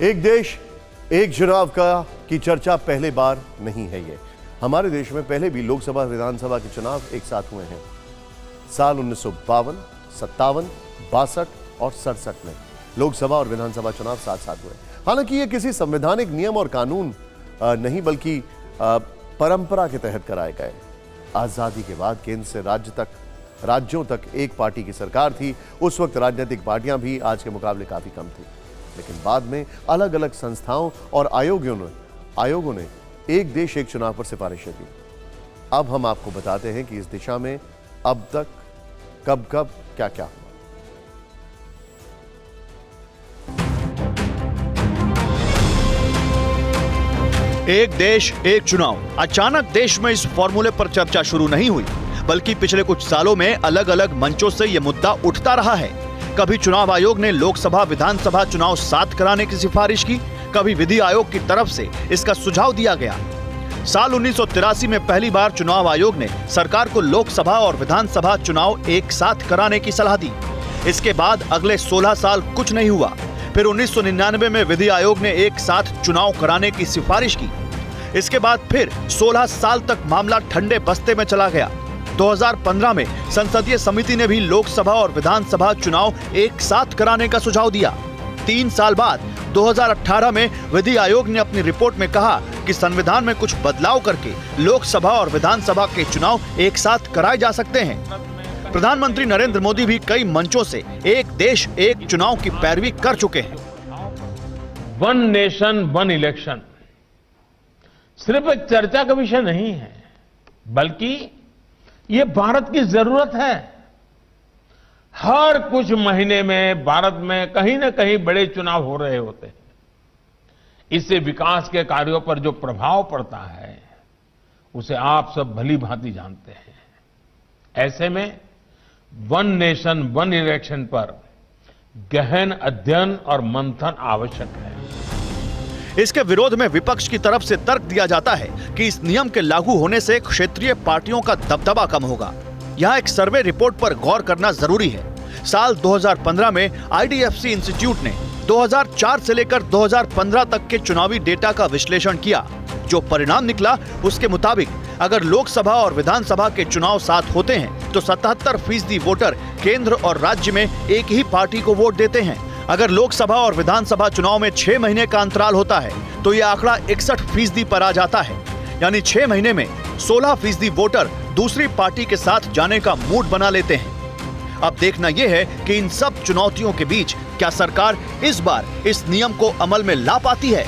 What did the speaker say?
एक देश एक चुनाव की चर्चा पहली बार नहीं है। ये हमारे देश में पहले भी लोकसभा विधानसभा के चुनाव एक साथ हुए हैं। साल 1952, 57, 62 और 67 में लोकसभा और विधानसभा चुनाव साथ साथ हुए। हालांकि ये किसी संवैधानिक नियम और कानून नहीं बल्कि परंपरा के तहत कराए गए। आजादी के बाद केंद्र से राज्यों तक एक पार्टी की सरकार थी। उस वक्त राजनीतिक पार्टियां भी आज के मुकाबले काफी कम थी, लेकिन बाद में अलग अलग संस्थाओं और आयोगों ने एक देश एक चुनाव पर सिफारिशें दी। अब हम आपको बताते हैं कि इस दिशा में अब तक कब क्या क्या हुआ। एक देश एक चुनाव। अचानक देश में इस फॉर्मूले पर चर्चा शुरू नहीं हुई, बल्कि पिछले कुछ सालों में अलग अलग मंचों से यह मुद्दा उठता रहा है। कभी चुनाव आयोग ने लोकसभा विधानसभा चुनाव साथ कराने की सिफारिश की, कभी विधि आयोग की तरफ से इसका सुझाव दिया गया। साल 1983 में पहली बार चुनाव आयोग ने सरकार को लोकसभा और विधानसभा चुनाव एक साथ कराने की सलाह दी। इसके बाद अगले 16 साल कुछ नहीं हुआ। फिर 1999 में विधि आयोग ने एक साथ चुनाव कराने की सिफारिश की। इसके बाद फिर 16 साल तक मामला ठंडे बस्ते में चला गया। 2015 में संसदीय समिति ने भी लोकसभा और विधानसभा चुनाव एक साथ कराने का सुझाव दिया। 3 साल बाद 2018 में विधि आयोग ने अपनी रिपोर्ट में कहा कि संविधान में कुछ बदलाव करके लोकसभा और विधानसभा के चुनाव एक साथ कराए जा सकते हैं। प्रधानमंत्री नरेंद्र मोदी भी कई मंचों से एक देश एक चुनाव की पैरवी कर चुके हैं। वन नेशन वन इलेक्शन सिर्फ एक चर्चा का विषय नहीं है, बल्कि ये भारत की जरूरत है। हर कुछ महीने में भारत में कहीं न कहीं बड़े चुनाव हो रहे होते हैं। इससे विकास के कार्यों पर जो प्रभाव पड़ता है उसे आप सब भली भांति जानते हैं। ऐसे में वन नेशन वन इलेक्शन पर गहन अध्ययन और मंथन आवश्यक है। इसके विरोध में विपक्ष की तरफ से तर्क दिया जाता है कि इस नियम के लागू होने से क्षेत्रीय पार्टियों का दबदबा कम होगा। यहाँ एक सर्वे रिपोर्ट पर गौर करना जरूरी है। साल 2015 में IDFC इंस्टीट्यूट ने 2004 से लेकर 2015 तक के चुनावी डेटा का विश्लेषण किया। जो परिणाम निकला उसके मुताबिक अगर लोकसभा और विधानसभा के चुनाव साथ होते हैं तो 77% वोटर केंद्र और राज्य में एक ही पार्टी को वोट देते हैं। अगर लोकसभा और विधानसभा चुनाव में 6 महीने का अंतराल होता है तो यह आंकड़ा 61% पर आ जाता है। यानी 6 महीने में 16% वोटर दूसरी पार्टी के साथ जाने का मूड बना लेते हैं। अब देखना यह है कि इन सब चुनौतियों के बीच क्या सरकार इस बार इस नियम को अमल में ला पाती है।